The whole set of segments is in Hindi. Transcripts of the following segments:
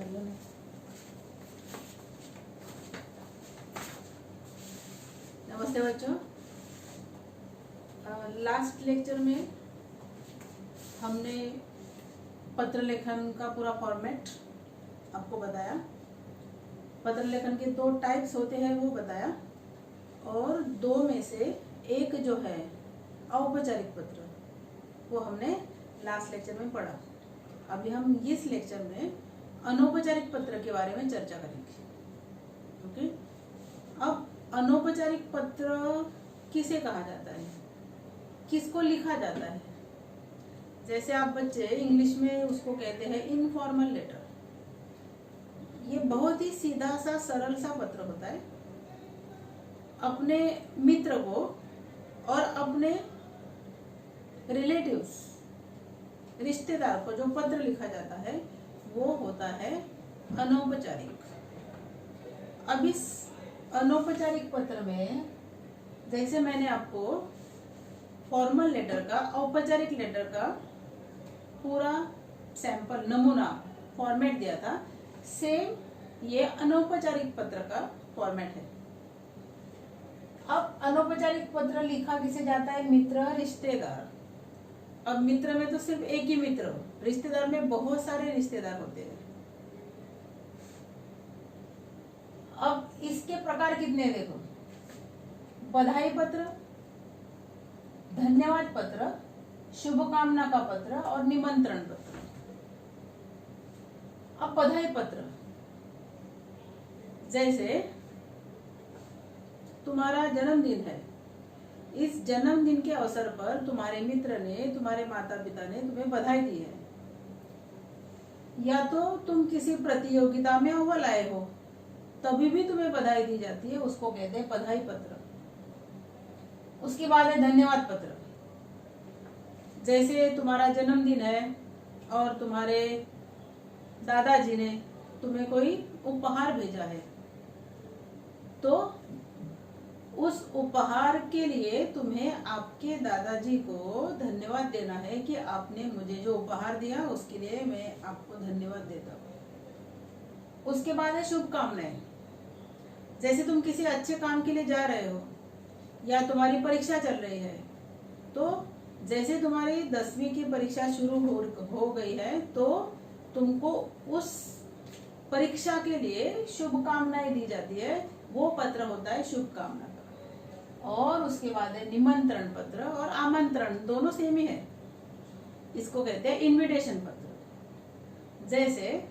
भाइयों ने। नमस्ते बच्चों। लास्ट लेक्चर में हमने पत्र लेखन का पूरा फॉर्मेट आपको बताया। पत्र लेखन के 2 टाइप्स होते हैं वो बताया, और 2 में से एक जो है औपचारिक पत्र, वो हमने लास्ट लेक्चर में पढ़ा। अभी हम इस लेक्चर में अनौपचारिक पत्र के बारे में चर्चा करेंगे। ओके, अब अनौपचारिक पत्र किसे कहा जाता है, किसको लिखा जाता है? जैसे आप बच्चे इंग्लिश में उसको कहते हैं इनफॉर्मल लेटर। ये बहुत ही सीधा सा सरल सा पत्र होता है। अपने मित्र को और अपने रिलेटिव्स, रिश्तेदार को जो पत्र लिखा जाता है वो होता है अनौपचारिक। अब इस अनौपचारिक पत्र में जैसे मैंने आपको फॉर्मल लेटर का, औपचारिक लेटर का पूरा सैंपल नमूना फॉर्मेट दिया था, सेम ये अनौपचारिक पत्र का फॉर्मेट है। अब अनौपचारिक पत्र लिखा किसे जाता है? मित्र, रिश्तेदार। अब मित्र में तो सिर्फ एक ही मित्र हो, रिश्तेदार में बहुत सारे रिश्तेदार होते हैं। अब इसके प्रकार कितने देखो, बधाई पत्र, धन्यवाद पत्र, शुभकामना का पत्र और निमंत्रण पत्र। अब बधाई पत्र, जैसे तुम्हारा जन्मदिन है, इस जन्मदिन के अवसर पर तुम्हारे मित्र ने, तुम्हारे माता पिता ने तुम्हें बधाई दी है, या तो तुम किसी प्रतियोगिता में अव्वल आए हो तभी भी तुम्हें बधाई दी जाती है, उसको कहते हैं बधाई पत्र। उसके बाद है धन्यवाद पत्र। जैसे तुम्हारा जन्मदिन है और तुम्हारे दादाजी ने तुम्हें कोई उपहार भेजा है, तो उस उपहार के लिए तुम्हें आपके दादाजी को धन्यवाद देना है कि आपने मुझे जो उपहार दिया उसके लिए मैं आपको धन्यवाद देता हूँ। उसके बाद है शुभकामनाएं। जैसे तुम किसी अच्छे काम के लिए जा रहे हो या तुम्हारी परीक्षा चल रही है, तो जैसे तुम्हारी 10वीं की परीक्षा शुरू हो गई है, तो तुमको उस परीक्षा के लिए शुभकामनाएं दी जाती है, वो पत्र होता है शुभकामना का। और उसके बाद है निमंत्रण पत्र और आमंत्रण, दोनों सेम ही है, इसको कहते हैं इनविटेशन पत्र। जैसे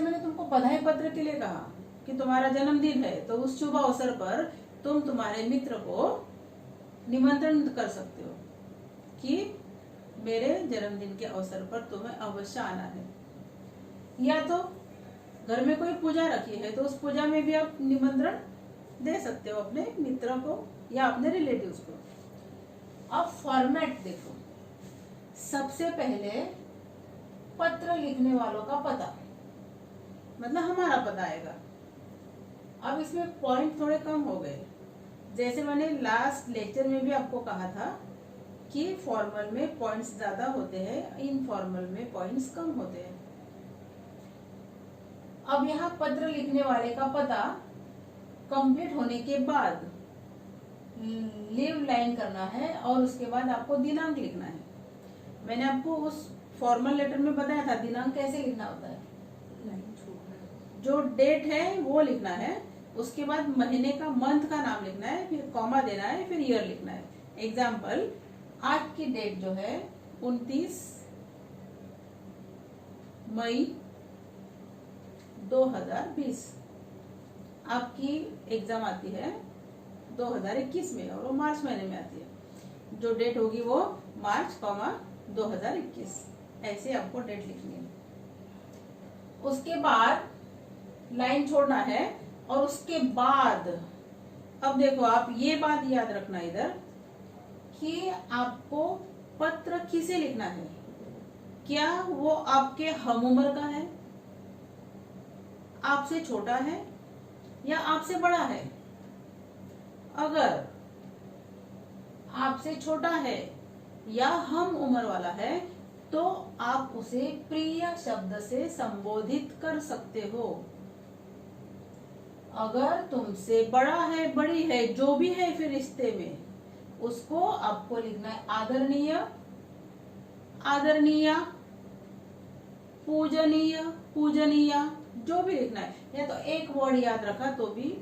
मैंने तुमको बधाई पत्र के लिए कहा कि तुम्हारा जन्मदिन है, तो उस शुभ अवसर पर तुम तुम्हारे मित्र को निमंत्रण कर सकते हो कि मेरे जन्मदिन के अवसर पर तुम्हें अवश्य आना है। या तो घर में कोई पूजा रखी है, तो उस पूजा में भी आप निमंत्रण दे सकते हो अपने मित्र को या अपने रिलेटिव्स को। अब फॉर्मेट देखो, सबसे पहले पत्र लिखने वालों का पता, मतलब हमारा पता आएगा। अब इसमें पॉइंट थोड़े कम हो गए। जैसे मैंने लास्ट लेक्चर में भी आपको कहा था कि फॉर्मल में पॉइंट्स ज्यादा होते हैं, इनफॉर्मल में पॉइंट्स कम होते हैं। अब यहाँ पत्र लिखने वाले का पता कंप्लीट होने के बाद लीव लाइन करना है और उसके बाद आपको दिनांक लिखना है। मैंने आपको उस फॉर्मल लेटर में बताया था दिनांक कैसे लिखना होता है। जो डेट है वो लिखना है, उसके बाद महीने का, मंथ का नाम लिखना है, फिर कॉमा देना है, फिर ईयर लिखना है। एग्जाम्पल, आज की डेट जो है 29 मई 2020, आपकी एग्जाम आती है 2021 में और वो मार्च महीने में आती है। जो डेट होगी वो मार्च 2021, ऐसे आपको डेट लिखनी है। उसके बाद लाइन छोड़ना है और उसके बाद अब देखो, आप ये बात याद रखना इधर कि आपको पत्र किसे लिखना है। क्या वो आपके हम उम्र का है, आपसे छोटा है या आपसे बड़ा है? अगर आपसे छोटा है या हम उम्र वाला है तो आप उसे प्रिय शब्द से संबोधित कर सकते हो। अगर तुमसे बड़ा है, बड़ी है, जो भी है फिर रिश्ते में, उसको आपको लिखना है आदरणीय, आदरणीय, पूजनीय, पूजनीय, जो भी लिखना है, या तो एक वर्ड याद रखा तो भी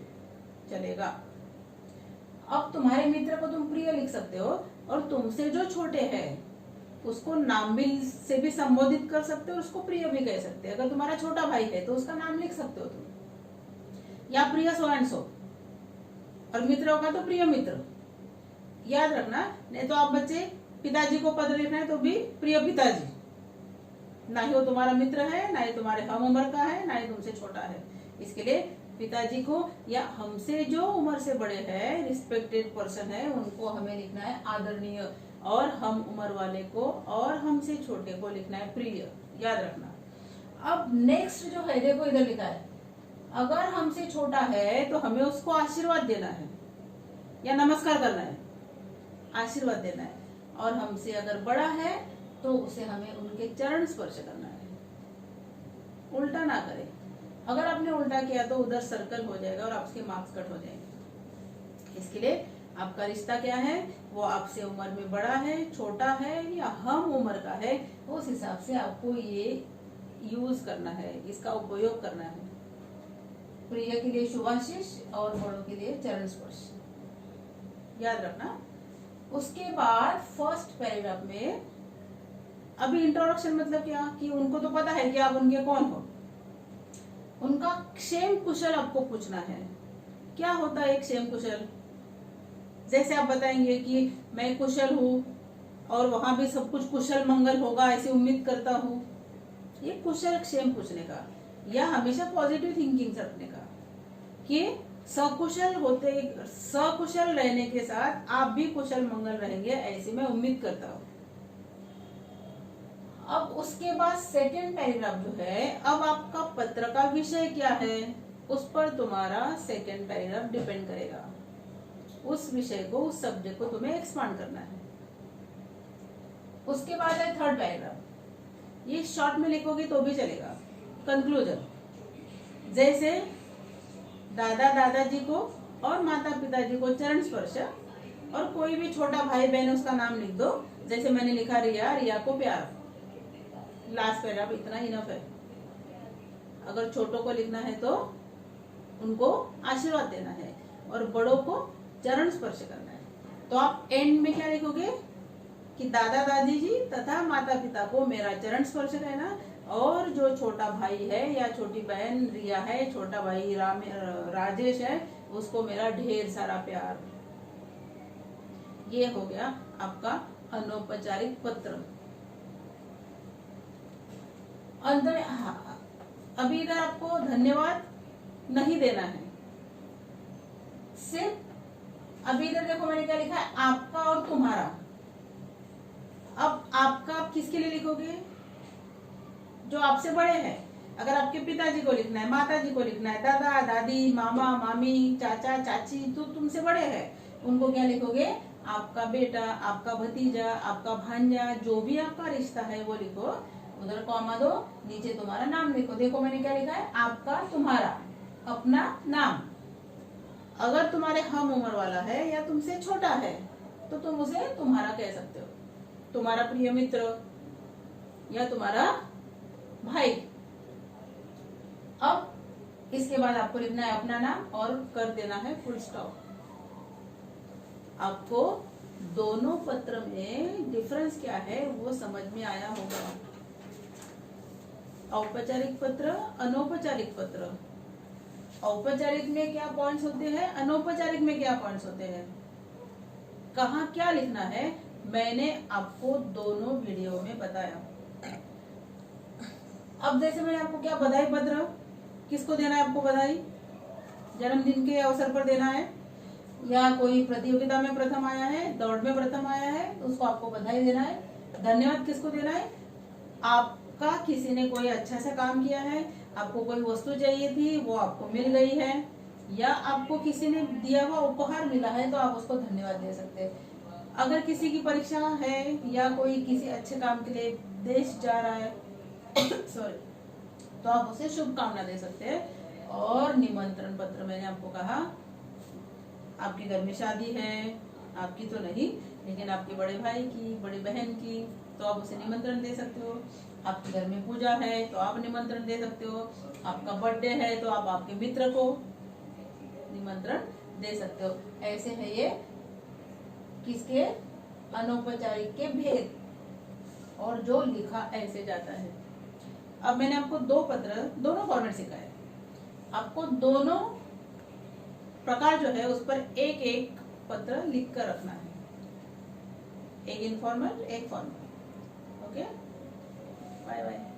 चलेगा। अब तुम्हारे मित्र को तुम प्रिय लिख सकते हो, और तुमसे जो छोटे हैं उसको नाम भी से भी संबोधित कर सकते हो, उसको प्रिय भी कह सकते हो। अगर तुम्हारा छोटा भाई है तो उसका नाम लिख सकते हो तुम, या प्रिय सो एंड सो, और मित्र होगा तो प्रिय मित्र, याद रखना। नहीं तो आप बच्चे पिताजी को पद लिखना है तो भी प्रिय पिताजी, ना ही वो तुम्हारा मित्र है, ना ही तुम्हारे हम उम्र का है, ना ही तुमसे छोटा है। इसके लिए पिताजी को या हमसे जो उम्र से बड़े हैं, रिस्पेक्टेड पर्सन है, उनको हमें लिखना है आदरणीय, और हम उम्र वाले को और हमसे छोटे को लिखना है प्रिय, याद रखना। अब नेक्स्ट जो है, देखो इधर लिखा है, अगर हमसे छोटा है तो हमें उसको आशीर्वाद देना है या नमस्कार करना है, आशीर्वाद देना है। और हमसे अगर बड़ा है तो उसे हमें उनके चरण स्पर्श करना है, उल्टा ना करें। अगर आपने उल्टा किया तो उधर सर्कल हो जाएगा और आपके मार्क्स कट हो जाएंगे। इसके लिए आपका रिश्ता क्या है, वो आपसे उम्र में बड़ा है, छोटा है, या हम उम्र का है, उस हिसाब से आपको ये यूज करना है, इसका उपयोग करना है। प्रिय के लिए शुभाशीष और बड़ों के लिए चरण स्पर्श, याद रखना। उसके बाद फर्स्ट पैराग्राफ में अभी इंट्रोडक्शन मतलब क्या, कि उनको तो पता है कि आप उनके कौन हो, उनका क्षेम कुशल आपको पूछना है। क्या होता है क्षेम कुशल? जैसे आप बताएंगे कि मैं कुशल हूँ और वहां भी सब कुछ कुशल मंगल होगा ऐसी उम्मीद करता हूँ, ये कुशल क्षेम पूछने का, या हमेशा पॉजिटिव थिंकिंग रखने का, कि सकुशल होते, सकुशल रहने के साथ आप भी कुशल मंगल रहेंगे ऐसी मैं उम्मीद करता हूँ। अब उसके बाद सेकंड पैराग्राफ जो है, अब आपका पत्र का विषय क्या है उस पर तुम्हारा सेकंड पैराग्राफ डिपेंड करेगा। उस विषय को, उस सब्जेक्ट को तुम्हें एक्सपांड करना है। उसके बाद है थर्ड पैराग्राफ, ये शॉर्ट में लिखोगे तो भी चलेगा। कंक्लूजन, जैसे दादा दादाजी को और माता पिताजी को चरण स्पर्श, और कोई भी छोटा भाई बहन उसका नाम लिख दो। जैसे मैंने लिखा रिया, रिया को प्यार, लास्ट पैराग्राफ इतना इनफ है। अगर छोटों को लिखना है तो उनको आशीर्वाद देना है, और बड़ों को चरण स्पर्श करना है। तो आप एंड में क्या लिखोगे कि दादा दादी जी तथा माता पिता को मेरा चरण स्पर्श करना, और जो छोटा भाई है या छोटी बहन रिया है, छोटा भाई राजेश है, उसको मेरा ढेर सारा प्यार। ये हो गया आपका अनौपचारिक पत्र। अंत में अभी इधर आपको धन्यवाद नहीं देना है, सिर्फ अभी इधर देखो मैंने क्या लिखा है, आपका और तुम्हारा। अब आपका आप किसके लिए लिखोगे? जो आपसे बड़े हैं। अगर आपके पिताजी को लिखना है, माता जी को लिखना है, दादा दादी, मामा मामी, चाचा चाची, तो तुमसे बड़े हैं, उनको क्या लिखोगे? आपका बेटा, आपका भतीजा, आपका भांजा, जो भी आपका रिश्ता है वो लिखो, उधर कॉमा दो, नीचे तुम्हारा नाम लिखो। देखो मैंने क्या लिखा है, आपका, तुम्हारा, अपना नाम। अगर तुम्हारे हम उम्र वाला है या तुमसे छोटा है तो तुम उसे तुम्हारा कह सकते हो, तुम्हारा प्रिय मित्र या तुम्हारा भाई। अब इसके बाद आपको लिखना है अपना नाम और कर देना है फुल स्टॉप। आपको दोनों पत्र में डिफरेंस क्या है वो समझ में आया होगा। औपचारिक पत्र, अनौपचारिक पत्र। औपचारिक में क्या पॉइंट्स होते हैं, अनौपचारिक में क्या पॉइंट्स होते हैं, कहाँ क्या लिखना है, मैंने आपको दोनों वीडियो में बताया। अब जैसे मैंने आपको क्या बधाई पत्र, किसको देना है आपको बधाई? जन्मदिन के अवसर पर देना है, या कोई प्रतियोगिता में प्रथम आया है, दौड़ में प्रथम आया है, तो उसको आपको बधाई देना है। धन्यवाद किसको देना है? आपका किसी ने कोई अच्छा सा काम किया है, आपको कोई वस्तु चाहिए थी वो आपको मिल गई है, या आपको किसी ने दिया हुआ उपहार मिला है तो आप उसको धन्यवाद दे सकते हैं। अगर किसी की परीक्षा है या कोई किसी अच्छे काम के लिए देश जा रहा है सॉरी, तो आप उसे शुभकामना दे सकते हैं। और निमंत्रण पत्र मैंने आपको कहा, आपके घर में शादी है, आपकी तो नहीं लेकिन आपके बड़े भाई की, बड़ी बहन की, तो आप उसे निमंत्रण दे सकते हो। आपके घर में पूजा है तो आप निमंत्रण दे सकते हो। आपका बर्थडे है तो आप आपके मित्र को निमंत्रण दे सकते हो। ऐसे है ये किसके, अनौपचारिक के भेद, और जो लिखा ऐसे जाता है। अब मैंने आपको दो पत्र, दोनों फॉर्मेट सिखाए, आपको दोनों प्रकार जो है उस पर एक एक पत्र लिख कर रखना है, एक इनफॉर्मल एक फॉर्मल। Okay, bye bye.